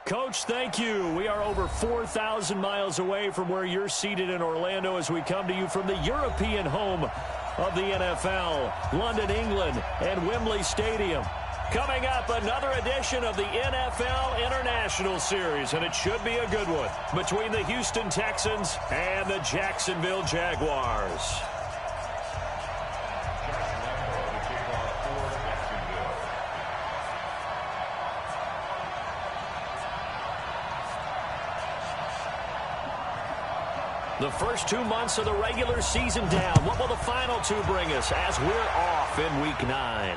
Coach, thank you. We are over 4,000 miles away from where you're seated in Orlando as we come to you from the European home of the NFL, London, England, and Wembley Stadium. Coming up, another edition of the NFL International Series, and it should be a good one, between the Houston Texans and the Jacksonville Jaguars. The first 2 months of the regular season down. What will the final two bring us as we're off in Week 9?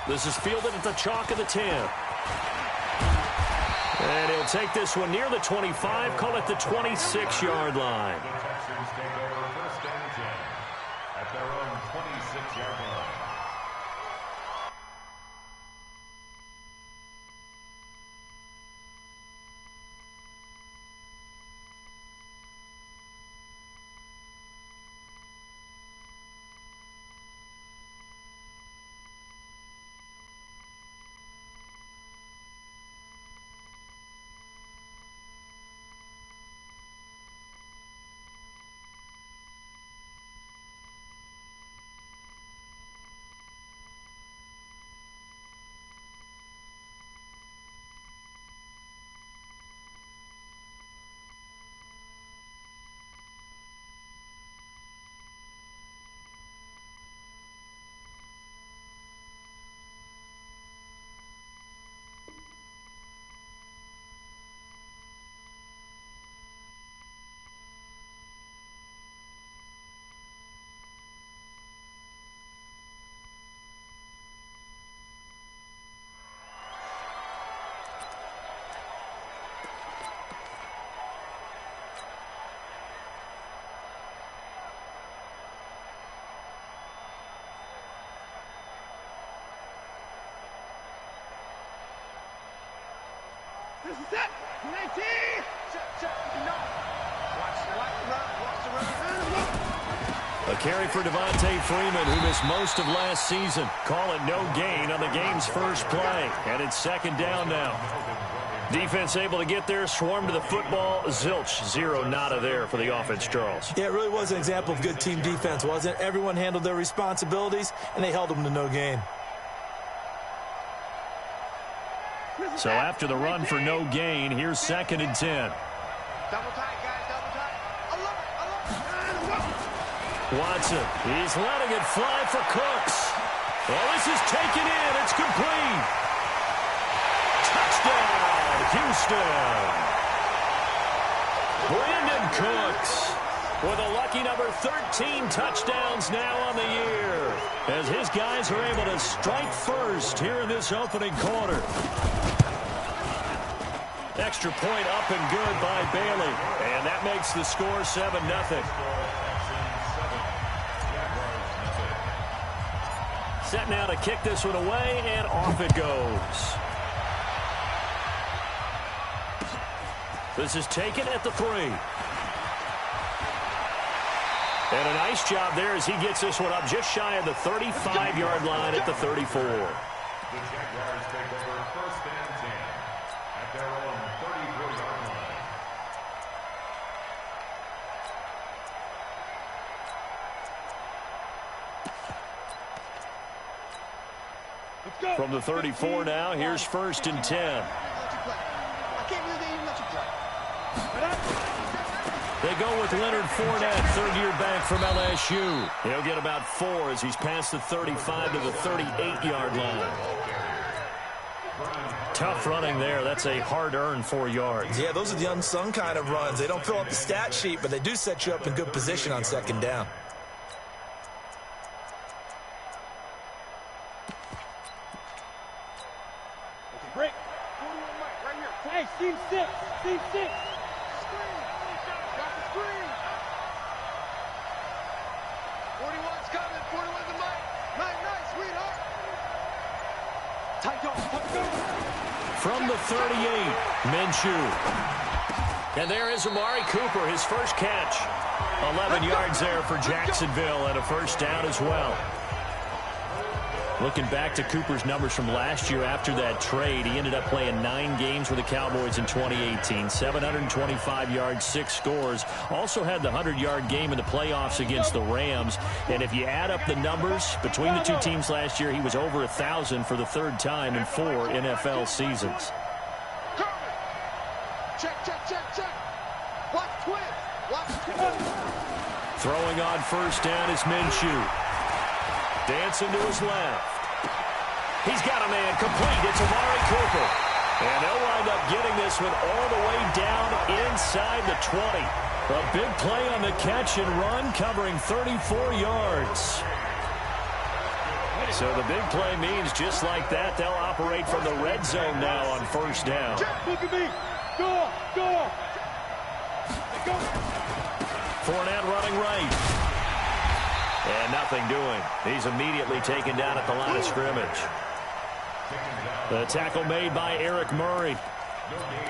This is fielded at the chalk of the 10. And he'll take this one near the 25, call it the 26-yard line. The Texans take over first and 10 at their own 26-yard line. This is it. 19. No. Watch the run. A carry for Devontae Freeman, who missed most of last season. Call it no gain on the game's first play. And it's second down now. Defense able to get there, swarm to the football. Zilch, zero nada there for the offense, Charles. Yeah, it really was an example of good team defense, wasn't it? Everyone handled their responsibilities, and they held them to no gain. So after the run for no gain, here's second and 10. Double tight, guys. Double tight. Alert. Watson, he's letting it fly for Cooks. Well, this is taken in. It's complete. Touchdown, Houston. Brandon Cooks with a lucky number 13 touchdowns now on the year, as his guys are able to strike first here in this opening quarter. Extra point up and good by Bailey. And that makes the score 7-0. Set now to kick this one away, and off it goes. This is taken at the 3. And a nice job there as he gets this one up just shy of the 35-yard line at the 34. The Jaguars take over first and 10 at their own 34-yard line. From the 34 now, here's first and 10. I can't believe they even let you play. They go with Leonard Fournette, third-year back from LSU. He'll get about 4 as he's past the 35 to the 38-yard line. Tough running there. That's a hard-earned 4 yards. Yeah, those are the unsung kind of runs. They don't fill up the stat sheet, but they do set you up in good position on second down. Break. 41 Mike, right here. Hey, Steve 6. Steve 6. Screen. Got the screen. 41's coming. 41's the Mike. Mike, nice, sweetheart. Tight go. From the 38, Minshew. And there is Amari Cooper, his first catch. 11 yards there for Jacksonville and a first down as well. Looking back to Cooper's numbers from last year after that trade, he ended up playing 9 games with the Cowboys in 2018. 725 yards, 6 scores. Also had the 100-yard game in the playoffs against the Rams. And if you add up the numbers between the two teams last year, he was over 1,000 for the 3rd time in 4 NFL seasons. Check. Watch twist. Throwing on first down is Minshew. Dancing to his left. He's got a man complete. It's Amari Cooper. And they'll wind up getting this one all the way down inside the 20. A big play on the catch and run, covering 34 yards. So the big play means just like that, they'll operate from the red zone now on first down. Look at me. Go. Fournette running right. And nothing doing. He's immediately taken down at the line of scrimmage. The tackle made by Eric Murray.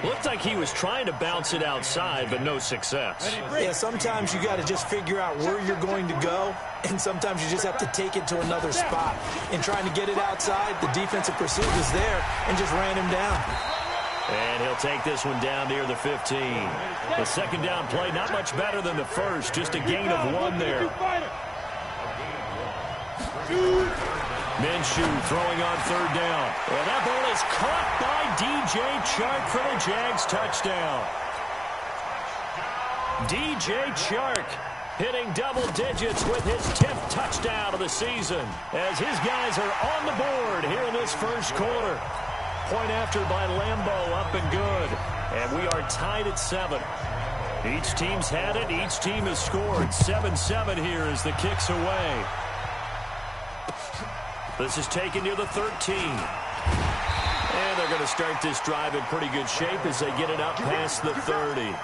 Looked like he was trying to bounce it outside, but no success. Yeah, sometimes you got to just figure out where you're going to go, and sometimes you just have to take it to another spot. In trying to get it outside, the defensive pursuit was there and just ran him down. And he'll take this one down near the 15. The second down play, not much better than the first, just a gain of 1 there. Minshew throwing on third down. And that ball is caught by DJ Chark for the Jags touchdown. DJ Chark hitting double digits with his 10th touchdown of the season as his guys are on the board here in this first quarter. Point after by Lambeau, up and good. And we are tied at 7. Each team's had it. Each team has scored. 7-7 here as the kick's away. This is taken near the 13. And they're going to start this drive in pretty good shape as they get it up past the 30.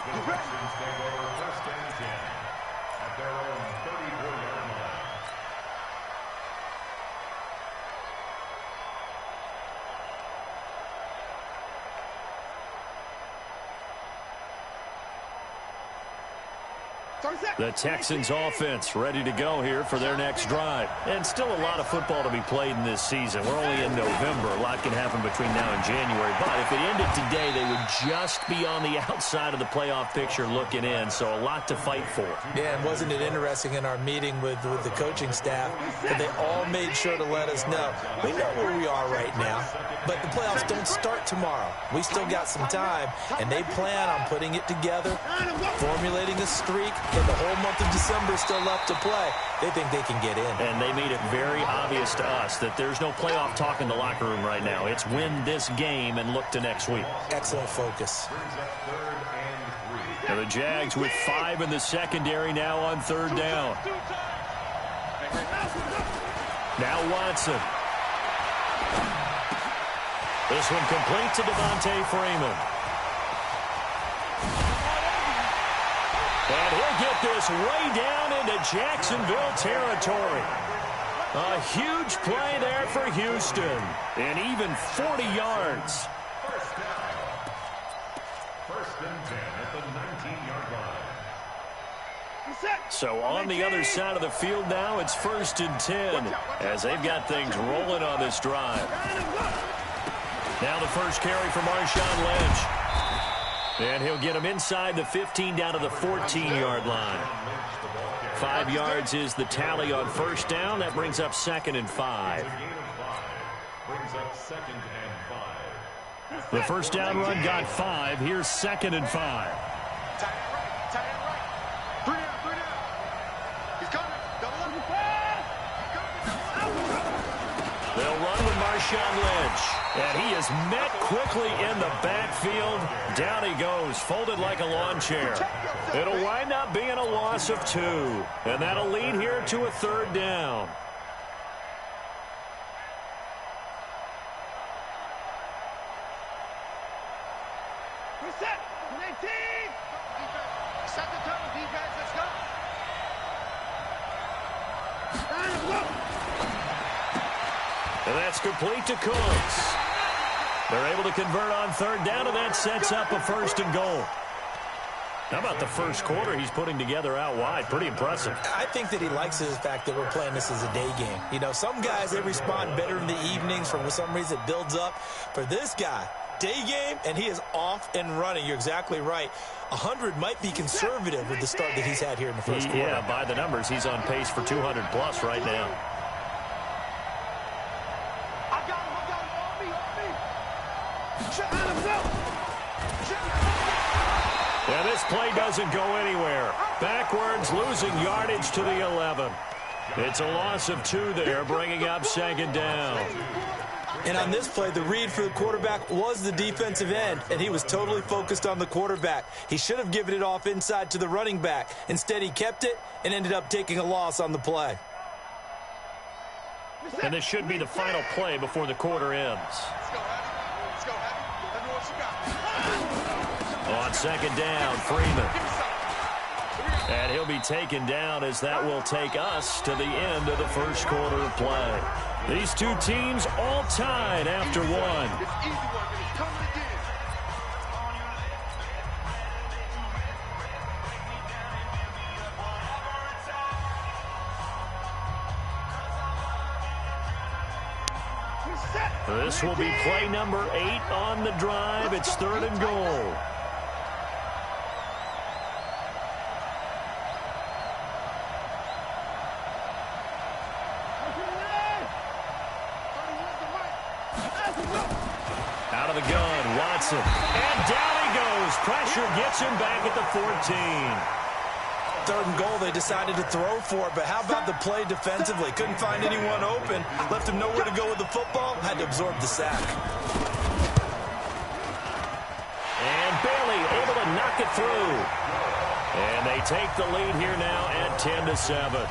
The Texans offense ready to go here for their next drive. And still a lot of football to be played in this season. We're only in November. A lot can happen between now and January. But if it ended today, they would just be on the outside of the playoff picture looking in. So a lot to fight for. Yeah, and wasn't it interesting in our meeting with the coaching staff that they all made sure to let us know. We know where we are right now, but the playoffs don't start tomorrow. We still got some time, and they plan on putting it together, formulating a streak, and the whole month of December still left to play. They think they can get in. And they made it very obvious to us that there's no playoff talk in the locker room right now. It's win this game and look to next week. Excellent focus. Now the Jags with 5 in the secondary now on third down. Now Watson. This one complete to Devontae Freeman. And he'll get this way down into Jacksonville territory. A huge play there for Houston. And even 40 yards. First and 10 at the 19-yard line. So on the other side of the field now, it's first and 10 as they've got things rolling on this drive. Now the first carry for Marshawn Lynch. And he'll get him inside the 15 down to the 14-yard line. 5 yards is the tally on first down. That brings up 2nd and 5. The first down run got 5. Here's 2nd and 5. They'll run with Marshawn Lynch. And he is met quickly in the backfield. Down he goes, folded like a lawn chair. It'll wind up being a loss of 2. And that'll lead here to a third down. And that's complete to Cooks. They're able to convert on third down, and that sets up a 1st and goal. How about the first quarter he's putting together out wide? Pretty impressive. I think that he likes the fact that we're playing this as a day game. You know, some guys, they respond better in the evenings. For some reason, it builds up. For this guy, day game, and he is off and running. You're exactly right. 100 might be conservative with the start that he's had here in the first quarter. Yeah, by the numbers, he's on pace for 200-plus right now. I got him. On me. Check him out. Yeah, this play doesn't go anywhere. Backwards, losing yardage to the 11. It's a loss of 2 there, bringing up second down. And on this play, the read for the quarterback was the defensive end, and he was totally focused on the quarterback. He should have given it off inside to the running back. Instead, he kept it and ended up taking a loss on the play. And this should be the final play before the quarter ends. Let's go, Abby. Let me know what you got. On second down, Freeman. And he'll be taken down as that will take us to the end of the first quarter of play. These two teams all tied after one. It's easy work, and it's coming again. This will be play number 8 on the drive. It's 3rd and goal. Out of the gun, Watson. And down he goes. Pressure gets him back at the 14. 3rd and goal, they decided to throw for it, but how about the play defensively? Couldn't find anyone open, left him nowhere to go with the football, had to absorb the sack. And Bailey able to knock it through. And they take the lead here now at 10-7.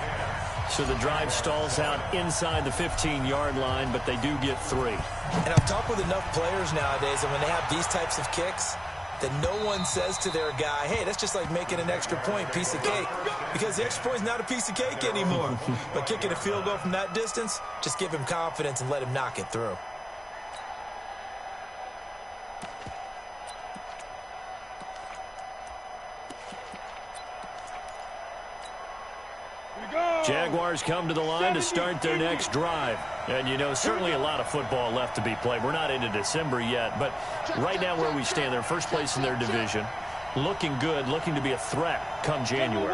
So the drive stalls out inside the 15-yard line, but they do get 3. And I've talked with enough players nowadays, and when they have these types of kicks, that no one says to their guy, hey, that's just like making an extra point, piece of cake. Because the extra point is not a piece of cake anymore. But kicking a field goal from that distance, just give him confidence and let him knock it through. Jaguars come to the line to start their next drive. And, you know, certainly a lot of football left to be played. We're not into December yet, but right now where we stand, they're first place in their division. Looking good, looking to be a threat come January.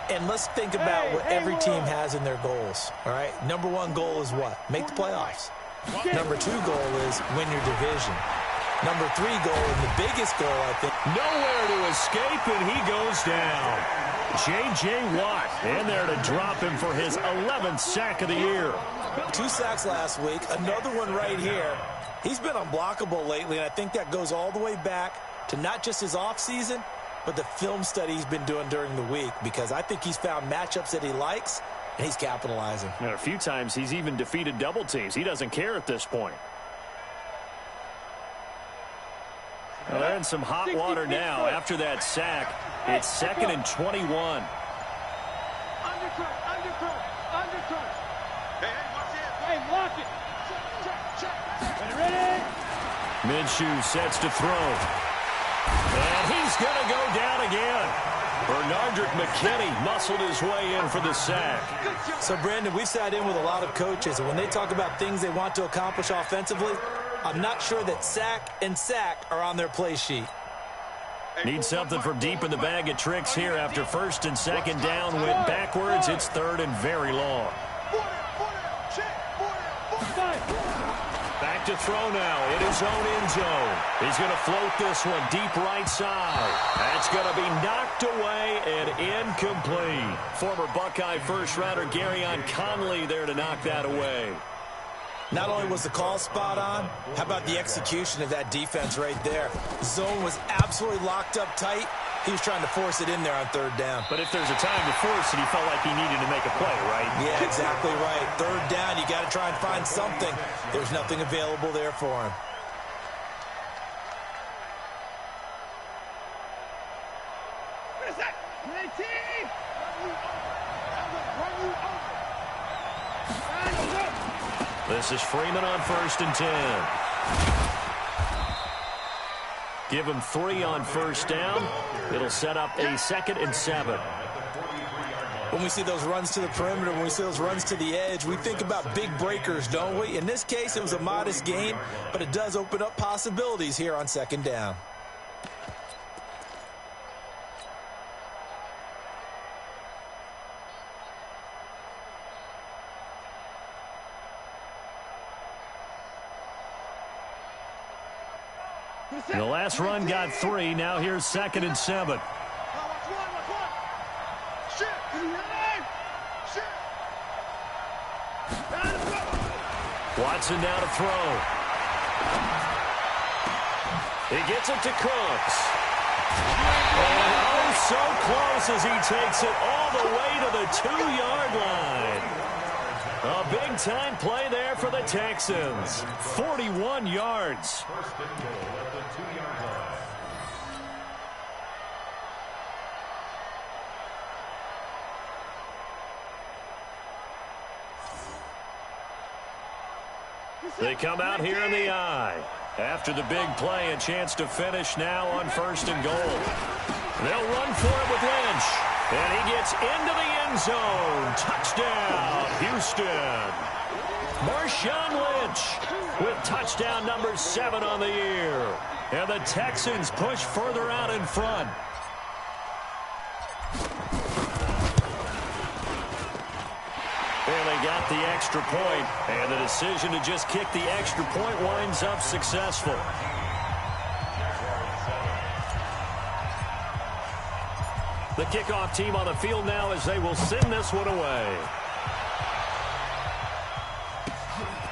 And let's think about what every team has in their goals, all right? Number 1 goal is what? Make the playoffs. Number 2 goal is win your division. Number 3 goal, and the biggest goal, I think. Nowhere to escape, and he goes down. J.J. Watt in there to drop him for his 11th sack of the year. 2 sacks last week, another one right here. He's been unblockable lately, and I think that goes all the way back to not just his offseason, but the film study he's been doing during the week, because I think he's found matchups that he likes, and he's capitalizing. And a few times he's even defeated double teams. He doesn't care at this point. Well, they're in some hot water now after that sack. It's 2nd and 21. Undercut. Hey, watch it. Hey, block it. Check. Ready? Minshew sets to throw. And he's going to go down again. Bernardrick McKinney muscled his way in for the sack. So, Brandon, we've sat in with a lot of coaches, and when they talk about things they want to accomplish offensively, I'm not sure that sack and sack are on their play sheet. Need something from deep in the bag of tricks here after 1st and 2nd down. Went backwards. It's 3rd and very long. Back to throw now in his own end zone. He's going to float this one deep right side. That's going to be knocked away and incomplete. Former Buckeye first-rounder Garyon Conley there to knock that away. Not only was the call spot on, how about the execution of that defense right there? The zone was absolutely locked up tight. He was trying to force it in there on 3rd down. But if there's a time to force it, he felt like he needed to make a play, right? Yeah, exactly right. 3rd down, you got to try and find something. There's nothing available there for him. What is that? 19! This is Freeman on 1st and 10. Give him 3 on first down. It'll set up a 2nd and 7. When we see those runs to the perimeter, when we see those runs to the edge, we think about big breakers, don't we? In this case, it was a modest gain, but it does open up possibilities here on 2nd down. The last run got 3. Now here's 2nd and 7. Watson now to throw. He gets it to Cooks. And oh, so close as he takes it all the way to the 2-yard line. A big-time play there for the Texans. 41 yards. First and goal at the 2-yard line. They come out here in the eye. After the big play, a chance to finish now on 1st and goal. They'll run for it with Lynch. And he gets into the end zone. Touchdown, Houston. Marshawn Lynch with touchdown number 7 on the year. And the Texans push further out in front. And they got the extra point, and the decision to just kick the extra point winds up successful. The kickoff team on the field now as they will send this one away.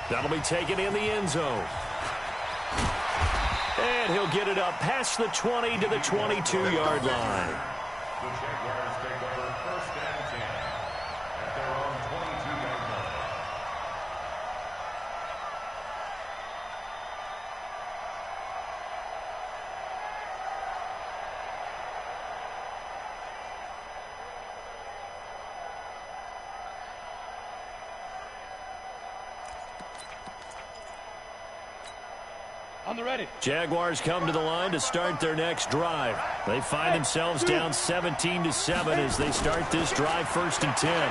That'll be taken in the end zone. And he'll get it up past the 20 to the 22-yard line. The Jaguars take over 1st and 10 at their own 22-yard line. On the ready. Jaguars come to the line to start their next drive. They find themselves down 17-7 as they start this drive 1st and 10.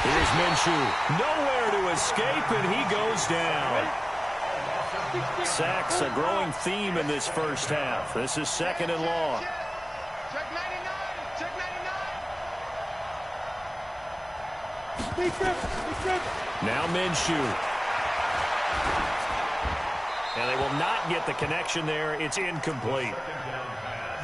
Here's Minshew. Nowhere to escape, and he goes down. Sacks, a growing theme in this first half. This is 2nd and long. Check 99. Check 99. Big trip. Now Minshew. And they will not get the connection there. It's incomplete.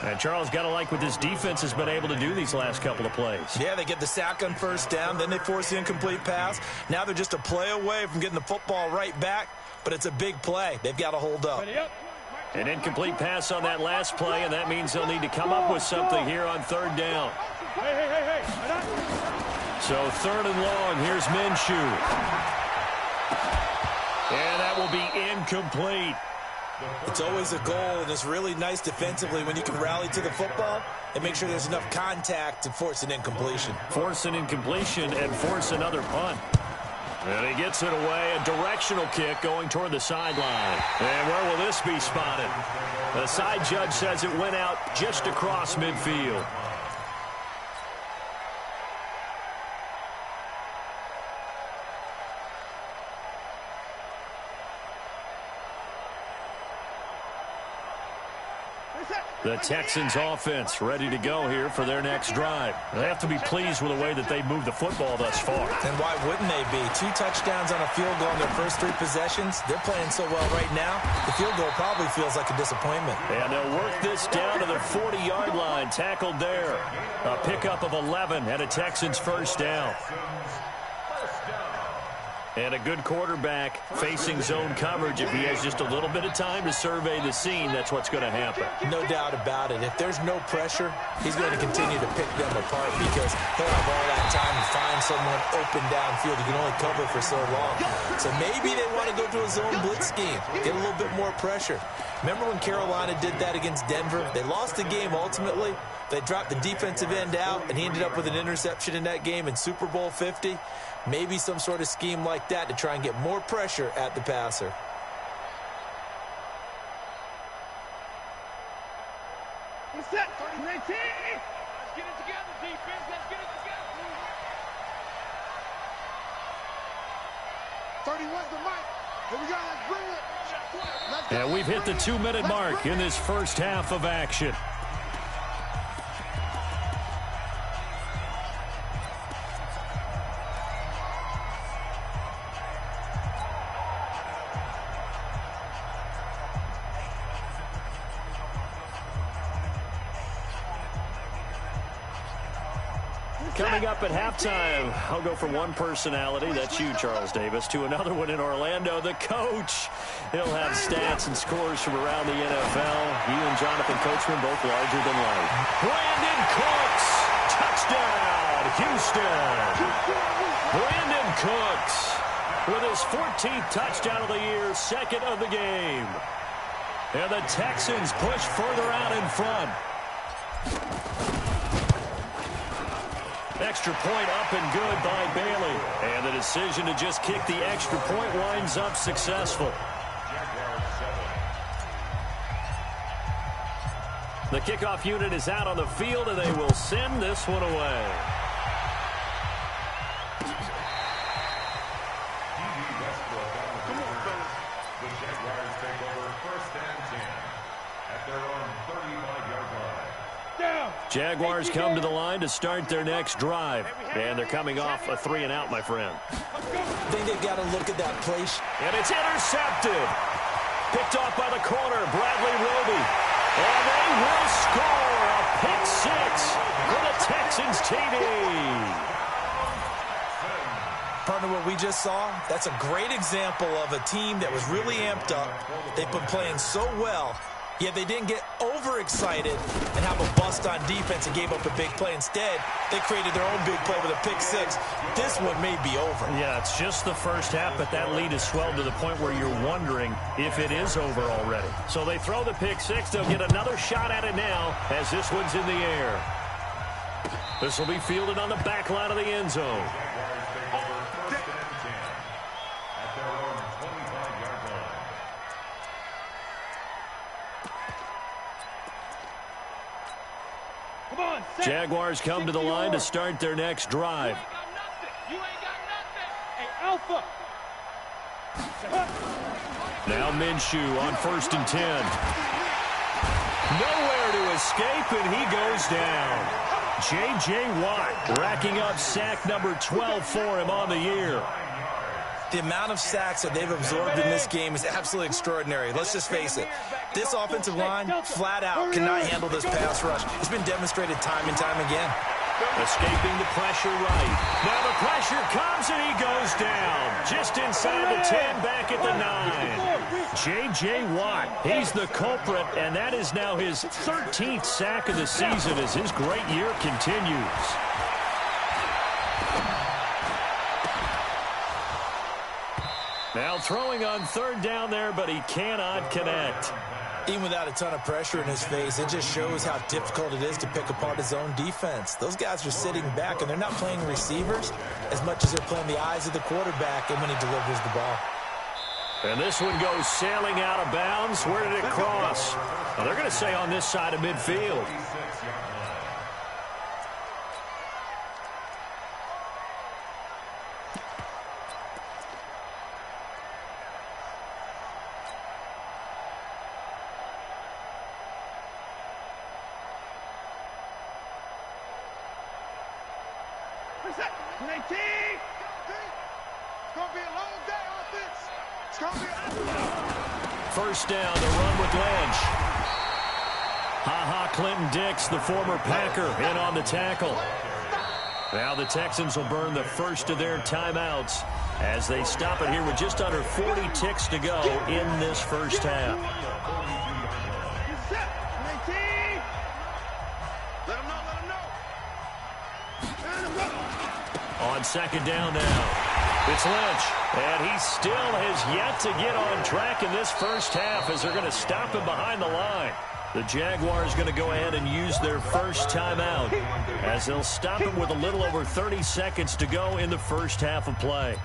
And Charles, got to like what this defense has been able to do these last couple of plays. Yeah, they get the sack on 1st down, then they force the incomplete pass. Now they're just a play away from getting the football right back, but it's a big play. They've got to hold up. An incomplete pass on that last play, and that means they'll need to come up with something here on 3rd down. Hey. So 3rd and long, here's Minshew. And that will be incomplete. It's always a goal, and it's really nice defensively when you can rally to the football and make sure there's enough contact to force an incompletion. Force an incompletion and force another punt. And he gets it away, a directional kick going toward the sideline. And where will this be spotted? The side judge says it went out just across midfield. The Texans offense ready to go here for their next drive. They have to be pleased with the way that they've moved the football thus far. And why wouldn't they be? 2 touchdowns on a field goal in their first 3 possessions. They're playing so well right now, the field goal probably feels like a disappointment. And they'll work this down to the 40-yard line, tackled there. A pickup of 11 and a Texans 1st down. And a good quarterback facing zone coverage. If he has just a little bit of time to survey the scene, that's what's going to happen. No doubt about it. If there's no pressure, he's going to continue to pick them apart because he'll have all that time to find someone open downfield. You can only cover for so long. So maybe they want to go to a zone blitz scheme, get a little bit more pressure. Remember when Carolina did that against Denver? They lost the game ultimately. They dropped the defensive end out, and he ended up with an interception in that game in Super Bowl 50. Maybe some sort of scheme like that to try and get more pressure at the passer. Let's get it together, defense. Let's get it together. 31's the mic. Here we go. Let's bring it. Let's go. And we've hit the 2-minute mark in this first half of action. Coming up at halftime, I'll go from one personality, that's you, Charles Davis, to another one in Orlando, the coach. He'll have stats and scores from around the NFL. You and Jonathan Coachman both larger than life. Brandon Cooks, touchdown, Houston. Brandon Cooks with his 14th touchdown of the year, second of the game. And the Texans push further out in front. Extra point up and good by Bailey. And the decision to just kick the extra point winds up successful. The kickoff unit is out on the field, and they will send this one away. Come on, fellas. The Jaguars take over 1st and 10 at their own 35-yard line. Jaguars come to the line to start their next drive. And they're coming off a 3-and-out, my friend. I think they've got to look at that play. And it's intercepted. Picked off by the corner, Bradley Roby. And they will score a pick six for the Texans TD. Partner, what we just saw, that's a great example of a team that was really amped up. They've been playing so well, yet they didn't get overexcited and have a bust on defense and gave up a big play. Instead, they created their own big play with a pick six. This one may be over. Yeah, it's just the first half, but that lead has swelled to the point where you're wondering if it is over already. So they throw the pick six. They'll get another shot at it now as this one's in the air. This will be fielded on the back line of the end zone. Jaguars come to the line to start their next drive. You ain't got nothing. Hey, Alpha. Now Minshew on 1st and 10. Nowhere to escape, and he goes down. J.J. Watt racking up sack number 12 for him on the year. The amount of sacks that they've absorbed in this game is absolutely extraordinary. Let's just face it. This offensive line, flat out, cannot handle this pass rush. It's been demonstrated time and time again. Escaping the pressure right. Now the pressure comes, and he goes down. Just inside the 10, back at the 9. J.J. Watt, he's the culprit, and that is now his 13th sack of the season as his great year continues. Now throwing on 3rd down there, but he cannot connect. Even without a ton of pressure in his face, it just shows how difficult it is to pick apart his own defense. Those guys are sitting back, and they're not playing receivers as much as they're playing the eyes of the quarterback and when he delivers the ball. And this one goes sailing out of bounds. Where did it cross? Well, they're going to say on this side of midfield. First down, the run with Lynch. Clinton Dix, the former Packer, in on the tackle. Now the Texans will burn the first of their timeouts as they stop it here with just under 40 ticks to go in this first half. On 2nd down now. It's Lynch, and he still has yet to get on track in this first half as they're going to stop him behind the line. The Jaguars going to go ahead and use their first timeout as they'll stop him with a little over 30 seconds to go in the first half of play.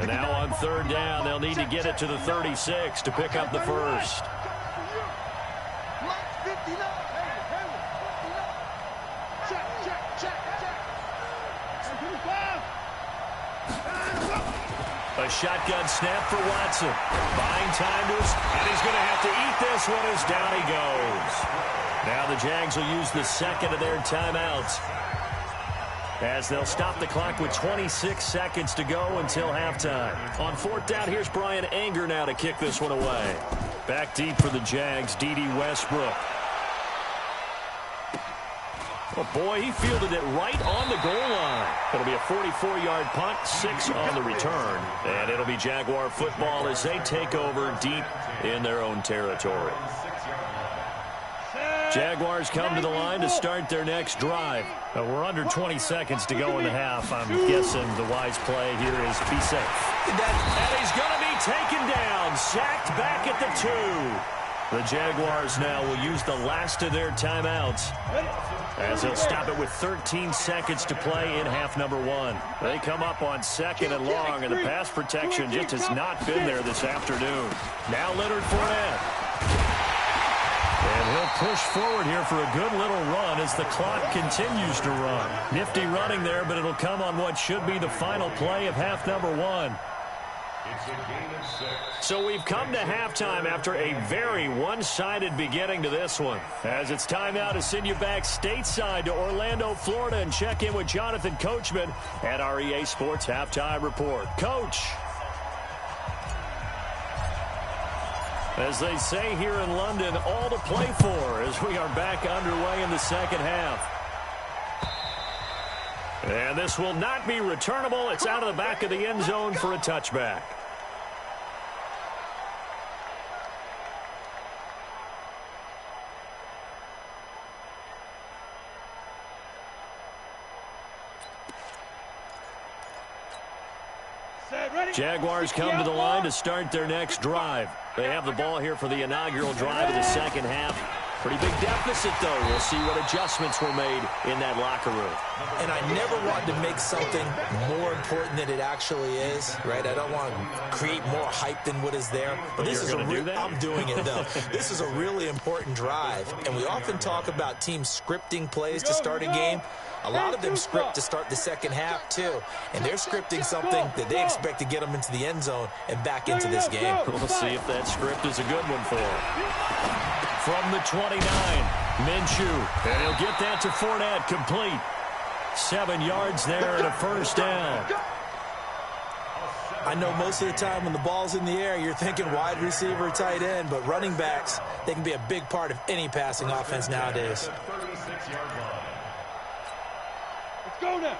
And now on third down, they'll need to get it to the 36 to pick up the first. A shotgun snap for Watson. Buying time to us, and he's going to have to eat this one as down he goes. Now the Jags will use the second of their timeouts, as they'll stop the clock with 26 seconds to go until halftime. On fourth down, here's Brian Anger now to kick this one away. Back deep for the Jags, D.D. Westbrook. Oh, boy, he fielded it right on the goal line. It'll be a 44-yard punt, 6 on the return. And it'll be Jaguar football as they take over deep in their own territory. Jaguars come to the line to start their next drive. We're under 20 seconds to go in the half. I'm guessing the wise play here is be safe. And he's going to be taken down, sacked back at the 2. The Jaguars now will use the last of their timeouts, as they'll stop it with 13 seconds to play in half number 1. They come up on second and long, and the pass protection just has not been there this afternoon. Now Leonard Fournette. And he'll push forward here for a good little run as the clock continues to run. Nifty running there, but it'll come on what should be the final play of half number 1. So we've come to halftime after a very one-sided beginning to this one. As it's time now to send you back stateside to Orlando, Florida, and check in with Jonathan Coachman at our EA Sports Halftime Report. Coach. As they say here in London, all to play for as we are back underway in the second half. And this will not be returnable. It's out of the back of the end zone for a touchback. Jaguars come to the line to start their next drive. They have the ball here for the inaugural drive of the second half. Pretty big deficit, though. We'll see what adjustments were made in that locker room. And I never want to make something more important than it actually is, right? I don't want to create more hype than what is there. But this is I'm doing it, though. This is a really important drive. And we often talk about teams scripting plays to start a game. A lot of them script to start the second half, too. And they're scripting something that they expect to get them into the end zone and back into this game. We'll see if that script is a good one for them. From the 29, Minshew. And he'll get that to Fournette, complete. 7 yards there and a first down. I know most of the time when the ball's in the air, you're thinking wide receiver, tight end. But running backs, they can be a big part of any passing offense nowadays.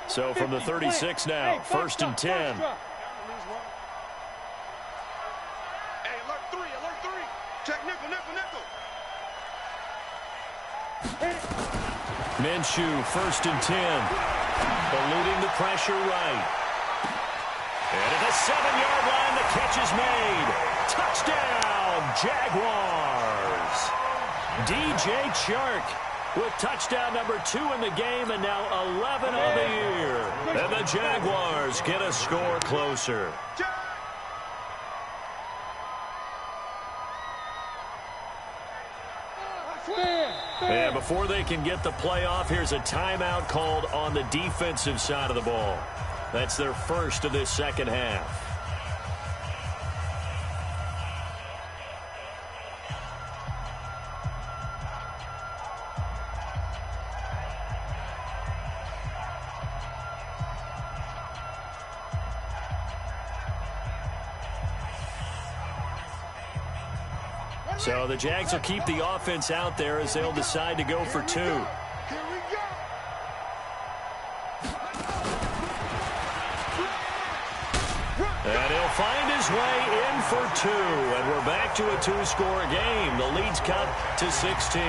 So from the 36 now, first and 10. Hey, alert 3. Check nickel. Minshew, first and 10. Eluding the pressure right. And at the 7-yard line, the catch is made. Touchdown, Jaguars. DJ Chark with touchdown number 2 in the game, and now 11 on the year. And the Jaguars get a score closer. And before they can get the play off, here's a timeout called on the defensive side of the ball. That's their first of this second half. So the Jags will keep the offense out there as they'll decide to go for 2. Here we go. And he'll find his way in for 2. And we're back to a 2-score game. The lead's cut to 16.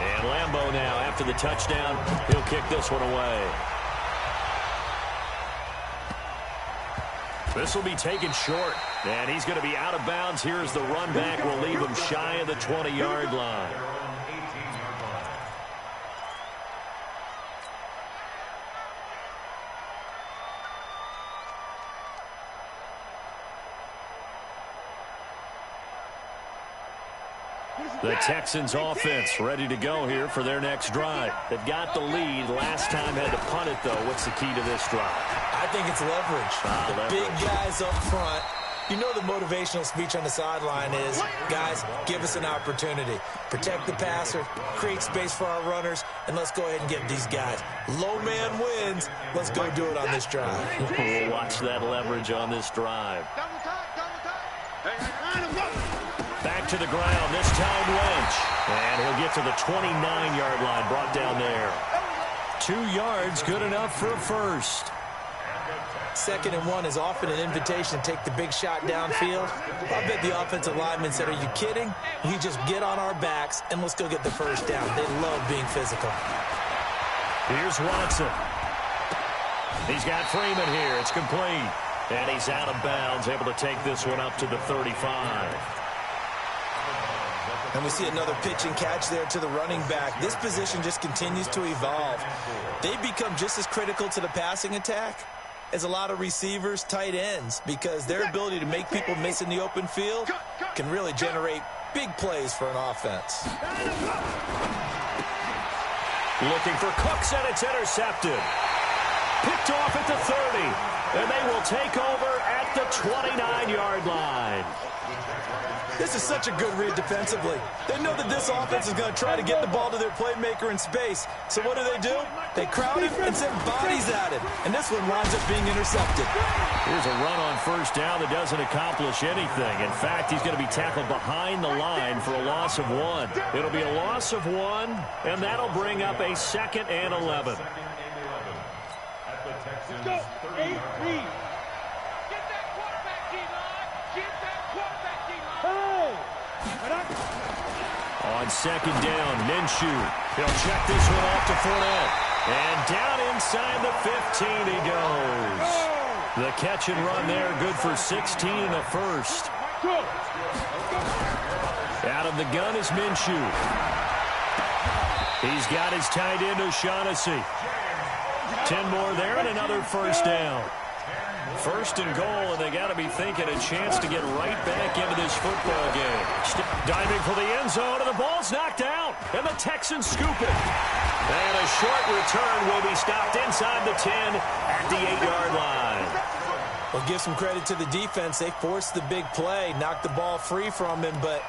And Lambeau now, after the touchdown, he'll kick this one away. This will be taken short, and he's going to be out of bounds. Here's the run back. We'll leave him shy of the 20-yard line. The Texans offense ready to go here for their next drive. They've got the lead. Last time had to punt it, though. What's the key to this drive? I think it's leverage. The big guys up front. You know the motivational speech on the sideline is, guys, give us an opportunity. Protect the passer, create space for our runners, and let's go ahead and get these guys. Low man wins. Let's go do it on this drive. We'll watch that leverage on this drive. Back to the ground, this time Lynch. And he'll get to the 29-yard line, brought down there. 2 yards, good enough for a first. 2nd and 1 is often an invitation to take the big shot downfield. I bet the offensive lineman said, are you kidding? You just get on our backs and let's go get the first down. They love being physical. Here's Watson. He's got Freeman here. It's complete. And he's out of bounds, able to take this one up to the 35. And we see another pitch and catch there to the running back. This position just continues to evolve. They become just as critical to the passing attack as a lot of receivers, tight ends, because their ability to make people miss in the open field can really generate big plays for an offense. Looking for Cooks, and it's intercepted. Picked off at the 30, and they will take over at the 29-yard line. This is such a good read defensively. They know that this offense is going to try to get the ball to their playmaker in space. So what do? They crowd him and send bodies at him. And this one winds up being intercepted. Here's a run on first down that doesn't accomplish anything. In fact, he's going to be tackled behind the line for a loss of 1. It'll be a loss of 1, and that'll bring up a 2nd and 11. Let's go. 8-3. On 2nd down, Minshew. He'll check this one off to Fournette. And down inside the 15 he goes. The catch and run there, good for 16 and a first. Out of the gun is Minshew. He's got his tight end O'Shaughnessy. 10 more there and another first down. 1st and goal, and they got to be thinking a chance to get right back into this football game. Diving for the end zone, and the ball's knocked out, and the Texans scoop it. And a short return will be stopped inside the 10 at the 8-yard line. Well, give some credit to the defense. They forced the big play, knocked the ball free from him, but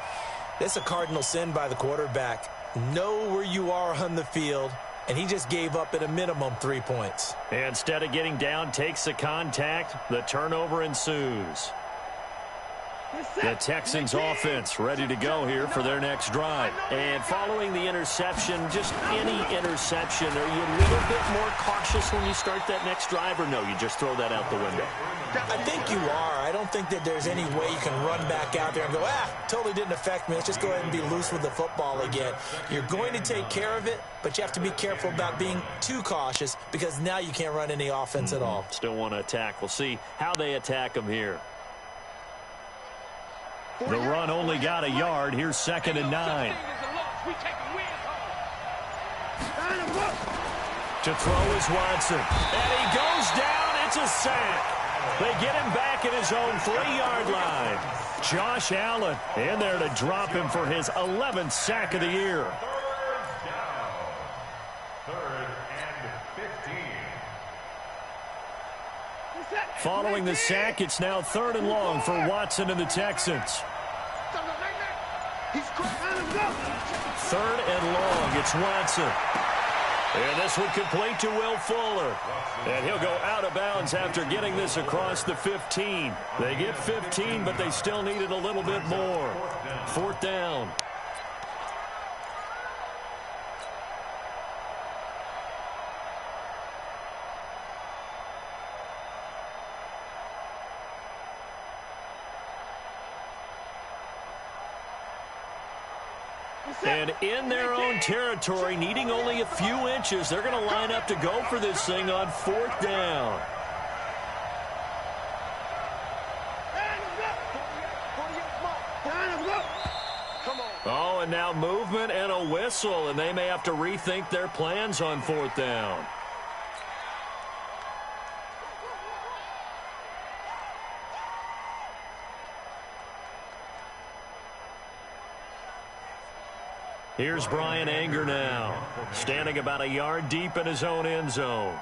it's a cardinal sin by the quarterback. Know where you are on the field, and he just gave up at a minimum 3 points. Instead of getting down, takes the contact. The turnover ensues. The Texans offense ready to go here for their next drive. And following the interception, just any interception, are you a little bit more cautious when you start that next drive, or no, you just throw that out the window? I think you are. I don't think that there's any way you can run back out there and go, totally didn't affect me. Let's just go ahead and be loose with the football again. You're going to take care of it, but you have to be careful about being too cautious because now you can't run any offense at all. Still want to attack. We'll see how they attack them here. The run only got a yard. Here's 2nd and 9. To throw is Watson. And he goes down. It's a sack. They get him back at his own 3-yard line. Josh Allen in there to drop him for his 11th sack of the year. 3rd and 15. Following the sack, it's now 3rd and long for Watson and the Texans. 3rd and long, it's Watson. And this one complete to Will Fuller. And he'll go out of bounds after getting this across the 15. They get 15, but they still needed a little bit more. 4th down. And in their own territory, needing only a few inches, they're going to line up to go for this thing on 4th down. Oh, and now movement and a whistle, and they may have to rethink their plans on 4th down. Here's Brian Anger now, standing about a yard deep in his own end zone.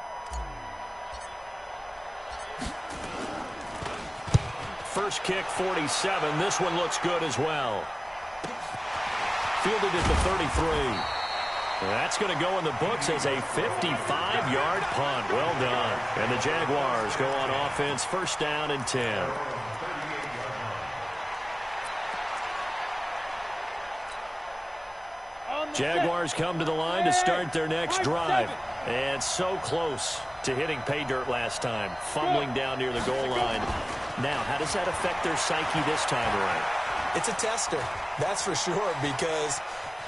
First kick, 47. This one looks good as well. Fielded at the 33. That's going to go in the books as a 55-yard punt. Well done. And the Jaguars go on offense, first down and 10. Jaguars come to the line to start their next drive. And so close to hitting pay dirt last time, fumbling down near the goal line. Now, how does that affect their psyche this time around? It's a tester, that's for sure, because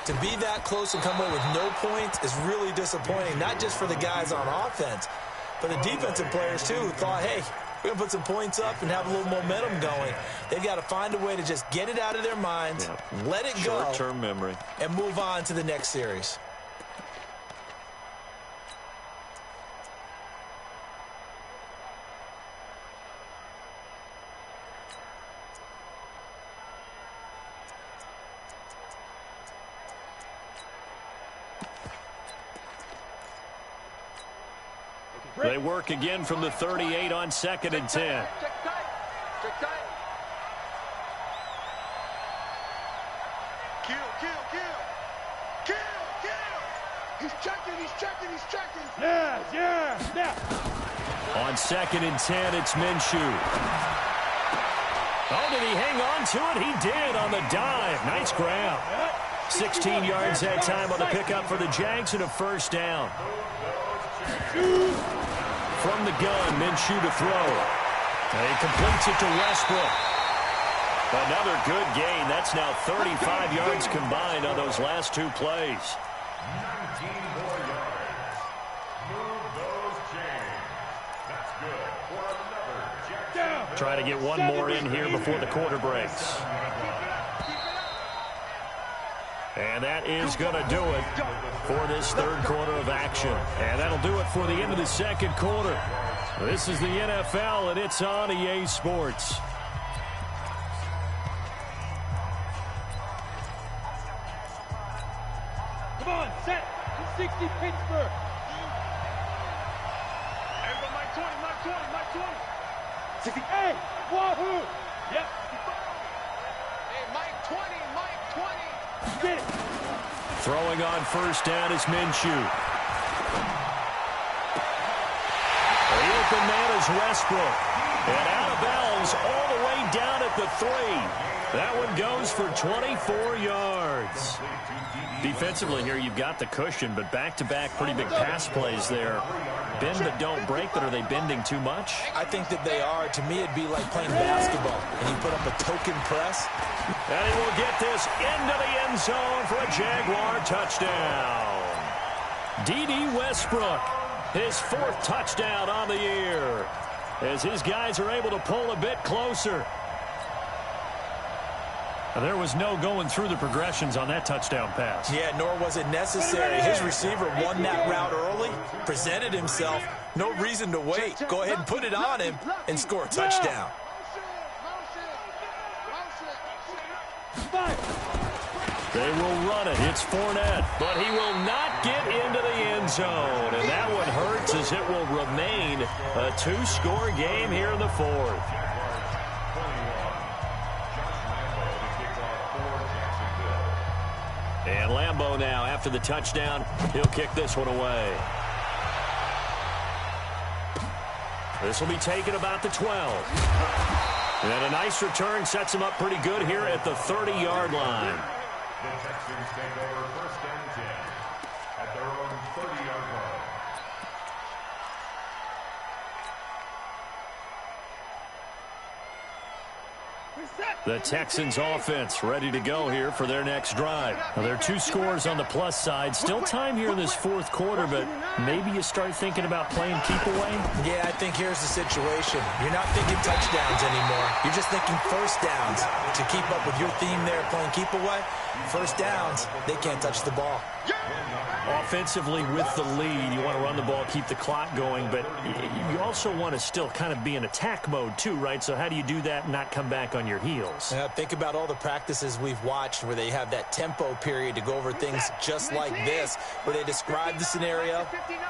to be that close and come away with no points is really disappointing, not just for the guys on offense, but the defensive players, too, who thought, hey, we're going to put some points up and have a little momentum going. They've got to find a way to just get it out of their minds, let it go, short-term memory, and move on to the next series. They work again from the 38 on 2nd and 10. Check tight. Check tight. Kill. He's checking. Yeah. On 2nd and 10, it's Minshew. Oh, did he hang on to it? He did on the dive. Nice grab. 16 yards that time on the pickup for the Jags and a first down. From the gun, Minshew to throw. And he completes it to Westbrook. Another good gain. That's now 35 yards combined on those last two plays. 19 more yards. Move those chains. That's good for another Jackson. Try to get one more in here before the quarter breaks. And that is going to do it for this third quarter of action. And that'll do it for the end of the second quarter. This is the NFL, and it's on EA Sports. Come on, set. 60 Pittsburgh. Everybody, Mike 20. 60. Hey, wahoo. Yep. Hey, Mike 20. Get it. Throwing on first down is Minshew. The open man is Westbrook. And out of bounds all the way down at the 3. That one goes for 24 yards. Defensively here, you've got the cushion, but back-to-back pretty big pass plays there. Bend but don't break, but are they bending too much? I think that they are. To me, it'd be like playing basketball, and you put up a token press. And he will get this into the end zone for a Jaguar touchdown. D.D. Westbrook, his 4th touchdown on the year, as his guys are able to pull a bit closer. There was no going through the progressions on that touchdown pass. Yeah, nor was it necessary. His receiver won that route early, presented himself. No reason to wait. Go ahead and put it on him and score a touchdown. They will run it. It's Fournette, but he will not get into the end zone. And that one hurts as it will remain a 2-score game here in the 4th. And Lambeau now, after the touchdown, he'll kick this one away. This will be taken about the 12. And a nice return sets him up pretty good here at the 30-yard line. The Texans take over first and 10 at their own 30-yard line. The Texans offense ready to go here for their next drive. Now, there are 2 scores on the plus side. Still time here in this 4th quarter, but maybe you start thinking about playing keep away? Yeah, I think here's the situation. You're not thinking touchdowns anymore. You're just thinking first downs. To keep up with your theme there, playing keep away, first downs, they can't touch the ball. Offensively with the lead, you want to run the ball, keep the clock going, but you also want to still kind of be in attack mode too, right? So how do you do that and not come back on your your heels. Yeah, think about all the practices we've watched where they have that tempo period to go over things just like this, where they describe the scenario,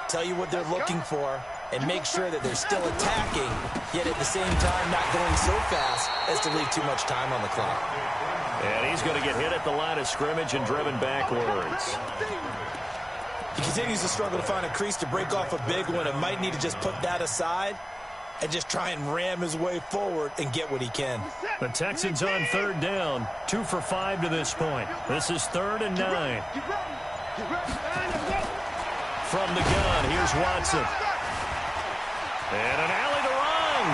tell you what they're looking for, and make sure that they're still attacking, yet at the same time not going so fast as to leave too much time on the clock. And he's going to get hit at the line of scrimmage and driven backwards. He continues to struggle to find a crease to break off a big one and might need to just put that aside and just try and ram his way forward and get what he can. The Texans on third down, 2 for 5 to this point. This is 3rd and 9. From the gun, here's Watson. And an alley to run.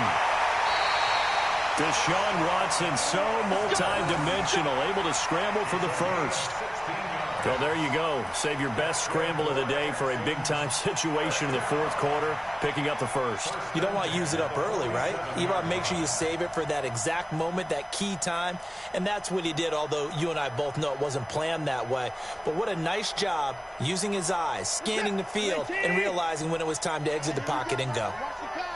Deshaun Watson, so multi-dimensional, able to scramble for the first. Well, there you go. Save your best scramble of the day for a big-time situation in the 4th quarter, picking up the first. You don't want to use it up early, right? You want to make sure you save it for that exact moment, that key time, and that's what he did, although you and I both know it wasn't planned that way. But what a nice job using his eyes, scanning the field, and realizing when it was time to exit the pocket and go.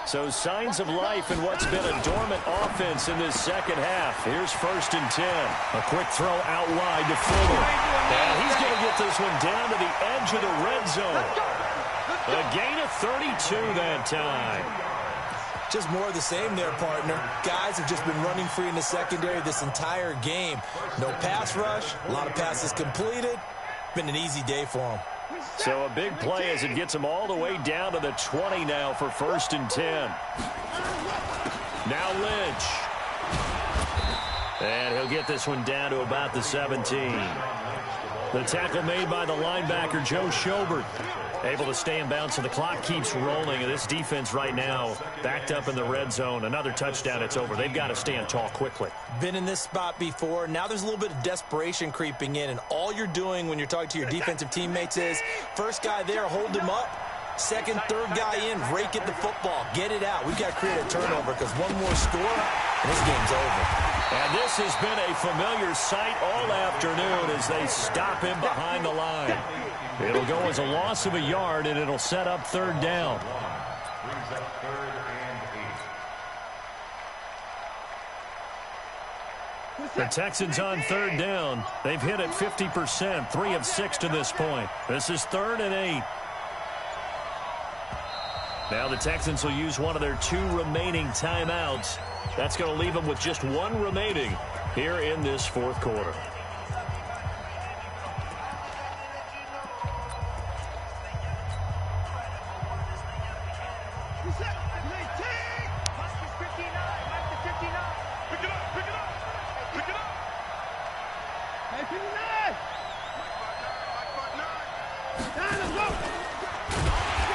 So signs of life in what's been a dormant offense in this second half. Here's 1st and 10. A quick throw out wide to Fuller. And he's going to get this one down to the edge of the red zone. A gain of 32 that time. Just more of the same there, partner. Guys have just been running free in the secondary this entire game. No pass rush, a lot of passes completed. Been an easy day for them. So a big play as it gets him all the way down to the 20 now for 1st and 10. Now Lynch. And he'll get this one down to about the 17. The tackle made by the linebacker, Joe Schobert. Able to stay in bounds, so the clock keeps rolling. And this defense right now backed up in the red zone. Another touchdown, it's over. They've got to stand tall quickly. Been in this spot before. Now there's a little bit of desperation creeping in. And all you're doing when you're talking to your defensive teammates is, first guy there, hold him up. Second, third guy in, rake at the football. Get it out. We've got to create a turnover because one more score, and this game's over. And this has been a familiar sight all afternoon as they stop him behind the line. It'll go as a loss of a yard, and it'll set up 3rd down. Brings up 3rd and 8. The Texans on 3rd down. They've hit it 50%, 3 of 6 to this point. This is 3rd and 8. Now the Texans will use one of their 2 remaining timeouts. That's going to leave them with just 1 remaining here in this 4th quarter.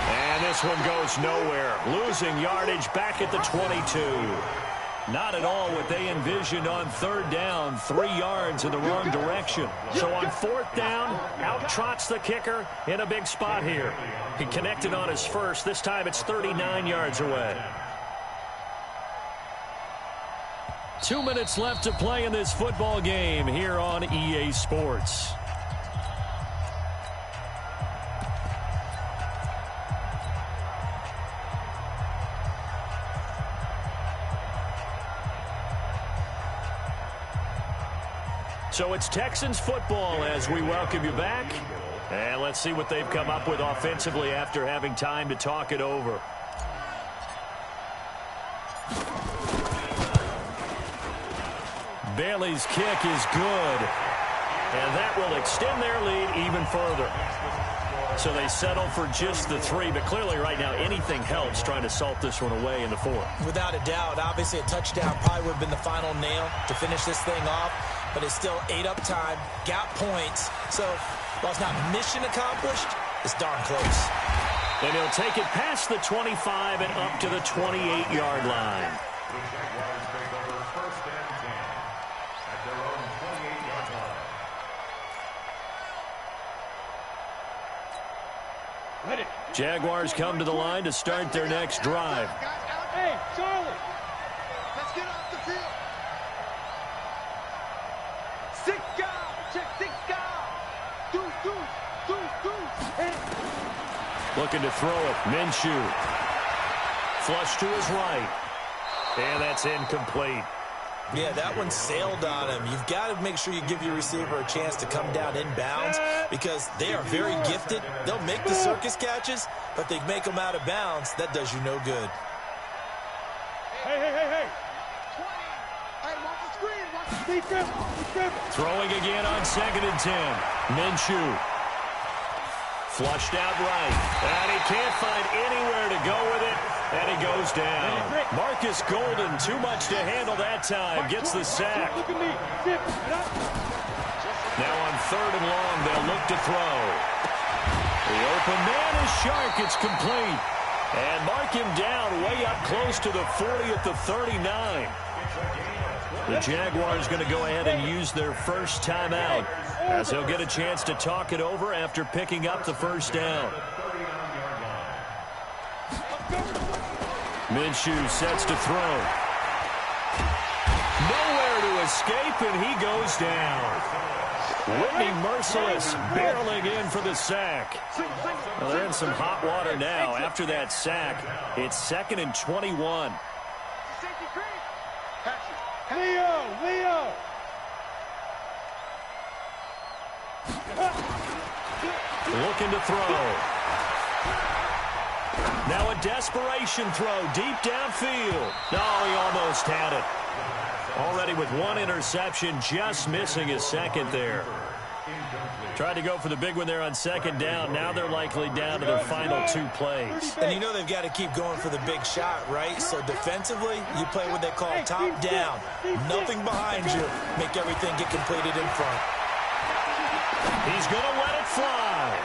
And this one goes nowhere. Losing yardage back at the 22. Not at all what they envisioned on 3rd down. 3 yards in the wrong direction. So on 4th down, out trots the kicker in a big spot here. He connected on his first. This time it's 39 yards away. 2 minutes left to play in this football game here on EA Sports. So it's Texans football as we welcome you back. And let's see what they've come up with offensively after having time to talk it over. Bailey's kick is good. And that will extend their lead even further. So they settle for just the 3, but clearly right now anything helps trying to salt this one away in the 4th. Without a doubt, obviously a touchdown probably would have been the final nail to finish this thing off, but it's still 8 up time, got points. So while it's not mission accomplished, it's darn close. And he'll take it past the 25 and up to the 28-yard line. The Jaguars take over 1st and 10 at their own 28-yard line. Jaguars come to the line to start their next drive. Hey, Charlie. Let's get off the field. 6 guys. Check 6 guys. Deuce. Hey. Looking to throw it. Minshew. Flush to his right. And that's incomplete. Yeah, that one sailed on him. You've got to make sure you give your receiver a chance to come down inbounds because they are very gifted. They'll make the circus catches, but they make them out of bounds. That does you no good. Hey. Hey, watch the screen. Watch the defense. Throwing again on 2nd and 10. Minshew. Flushed out right. And he can't find anywhere to go with it. And he goes down. Marcus Golden, too much to handle that time. Gets the sack. Look at me. Now on 3rd and long, they'll look to throw. The open man is Shark. It's complete. And mark him down way up close to the 40 at the 39. The Jaguars going to go ahead and use their first timeout as they'll get a chance to talk it over after picking up the first down. Minshew sets to throw. Nowhere to escape, and he goes down. Whitney Merciless barreling in for the sack. Well, they're in some hot water now. After that sack, it's 2nd and 21. Leo. Looking to throw. Now a desperation throw deep downfield. Oh, he almost had it. Already with one interception, just missing his second there. Tried to go for the big one there on 2nd down. Now they're likely down to their final 2 plays. And you know they've got to keep going for the big shot, right? So defensively, you play what they call top down. Nothing behind you. Make everything get completed in front. He's going to let it fly.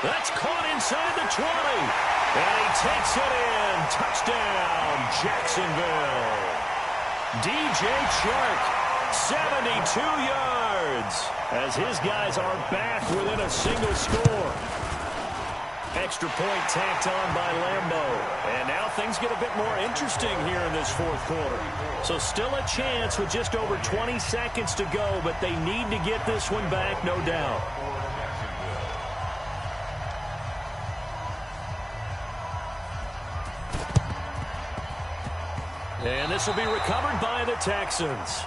That's caught inside the 20. And he takes it in. Touchdown, Jacksonville. DJ Chark, 72 yards, as his guys are back within a single score. Extra point tacked on by Lambeau. And now things get a bit more interesting here in this 4th quarter. So still a chance with just over 20 seconds to go, but they need to get this one back, no doubt. And this will be recovered by the Texans.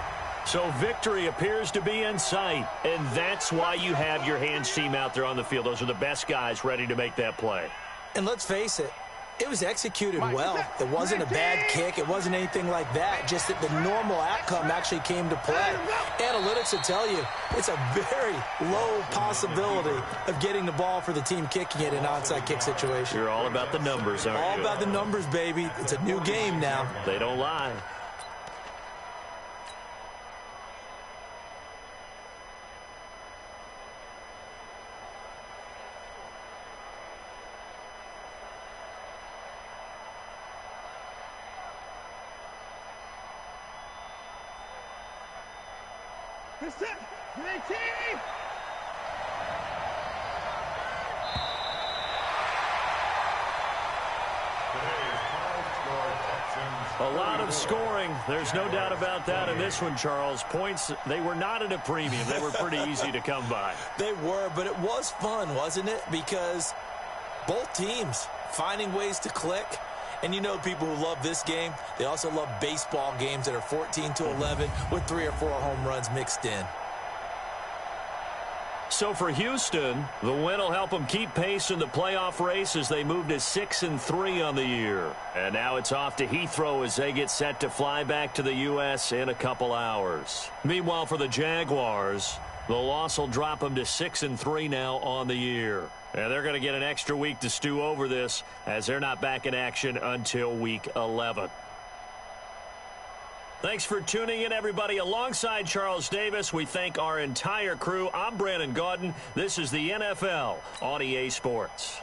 So victory appears to be in sight, and that's why you have your hands team out there on the field. Those are the best guys ready to make that play. And let's face it, it was executed well. It wasn't a bad kick. It wasn't anything like that. Just that the normal outcome actually came to play. Analytics will tell you it's a very low possibility of getting the ball for the team kicking it in an onside kick situation. You're all about the numbers, aren't you? All about the numbers, baby. It's a new game now. They don't lie. A lot of scoring. There's no doubt about that in this one, Charles. Points, they were not at a premium. They were pretty easy to come by. They were, but it was fun, wasn't it? Because both teams finding ways to click. And you know people who love this game, they also love baseball games that are 14-11 with 3 or 4 home runs mixed in. So for Houston, the win will help them keep pace in the playoff race as they move to 6-3 on the year. And now it's off to Heathrow as they get set to fly back to the U.S. in a couple hours. Meanwhile, for the Jaguars, the loss will drop them to 6-3 now on the year. And they're going to get an extra week to stew over this as they're not back in action until week 11. Thanks for tuning in, everybody. Alongside Charles Davis, we thank our entire crew. I'm Brandon Gaudin. This is the NFL on EA Sports.